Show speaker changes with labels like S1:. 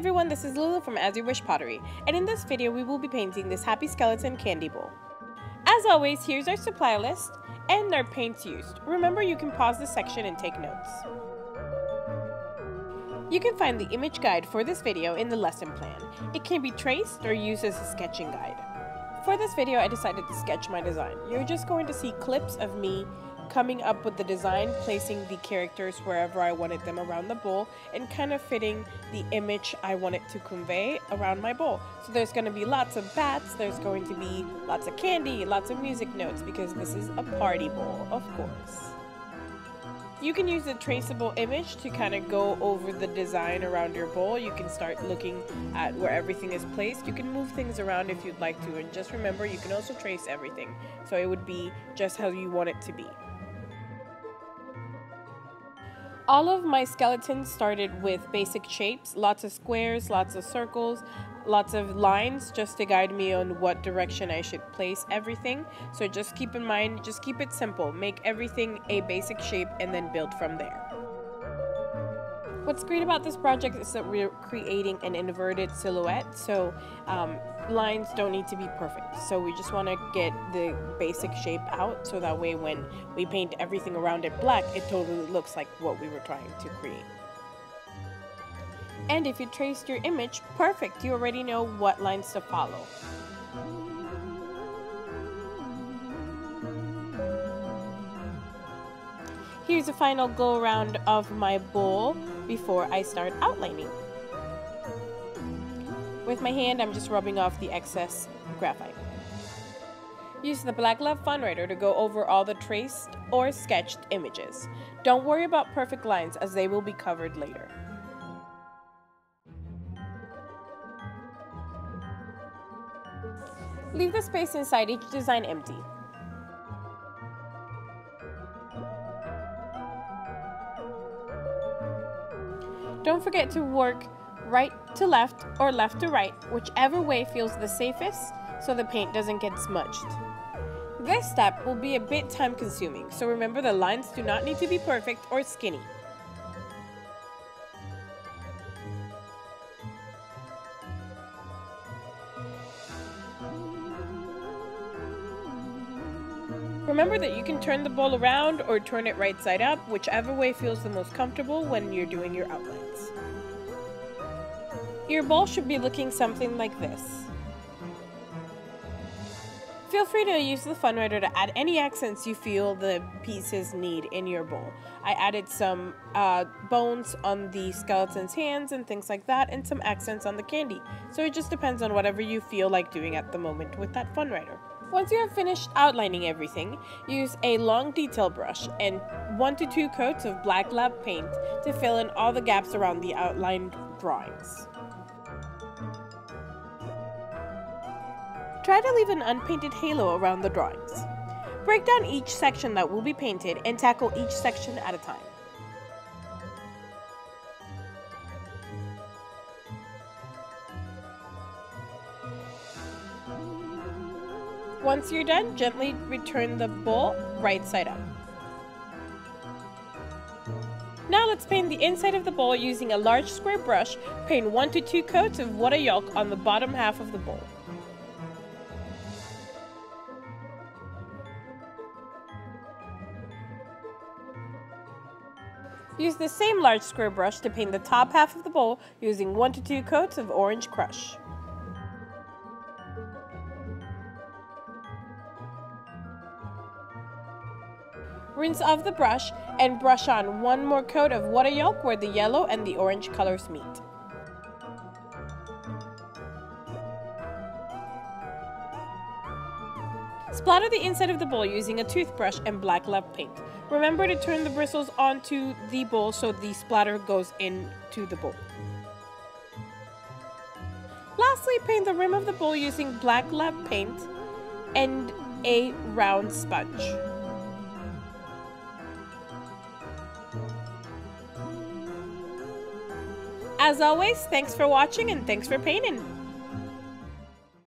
S1: everyone, this is Lulu from As You Wish Pottery, and in this video we will be painting this happy skeleton candy bowl. As always, here's our supply list and our paints used. Remember, you can pause this section and take notes. You can find the image guide for this video in the lesson plan. It can be traced or used as a sketching guide. For this video, I decided to sketch my design. You're just going to see clips of me coming up with the design, placing the characters wherever I wanted them around the bowl, and kind of fitting the image I wanted to convey around my bowl. So there's going to be lots of bats, there's going to be lots of candy, lots of music notes, because this is a party bowl, of course. You can use a traceable image to kind of go over the design around your bowl. You can start looking at where everything is placed. You can move things around if you'd like to, and just remember, you can also trace everything, so it would be just how you want it to be. All of my skeletons started with basic shapes, lots of squares, lots of circles, lots of lines just to guide me on what direction I should place everything. So just keep in mind, just keep it simple. Make everything a basic shape and then build from there. What's great about this project is that we're creating an inverted silhouette, so lines don't need to be perfect. So we just want to get the basic shape out, so that way when we paint everything around it black, it totally looks like what we were trying to create. And if you traced your image, perfect, you already know what lines to follow. Here's a final go around of my bowl before I start outlining. With my hand, I'm just rubbing off the excess graphite. Use the Black Glove Fun Writer to go over all the traced or sketched images. Don't worry about perfect lines, as they will be covered later. Leave the space inside each design empty. Don't forget to work right to left or left to right, whichever way feels the safest, so the paint doesn't get smudged. This step will be a bit time consuming, so remember, the lines do not need to be perfect or skinny. Remember that you can turn the bowl around or turn it right side up, whichever way feels the most comfortable when you're doing your outlines. Your bowl should be looking something like this. Feel free to use the Fun Writer to add any accents you feel the pieces need in your bowl. I added some bones on the skeleton's hands and things like that, and some accents on the candy. So it just depends on whatever you feel like doing at the moment with that Fun Writer. Once you have finished outlining everything, use a long detail brush and 1 to 2 coats of black lab paint to fill in all the gaps around the outlined drawings. Try to leave an unpainted halo around the drawings. Break down each section that will be painted and tackle each section at a time. Once you're done, gently return the bowl right side up. Now let's paint the inside of the bowl using a large square brush. Paint 1 to 2 coats of water yolk on the bottom half of the bowl. Use the same large square brush to paint the top half of the bowl using 1 to 2 coats of orange crush. Rinse off the brush and brush on 1 more coat of water yolk where the yellow and the orange colors meet. Splatter the inside of the bowl using a toothbrush and black lab paint. Remember to turn the bristles onto the bowl so the splatter goes into the bowl. Lastly, paint the rim of the bowl using black lab paint and a round sponge. As always, thanks for watching and thanks for painting!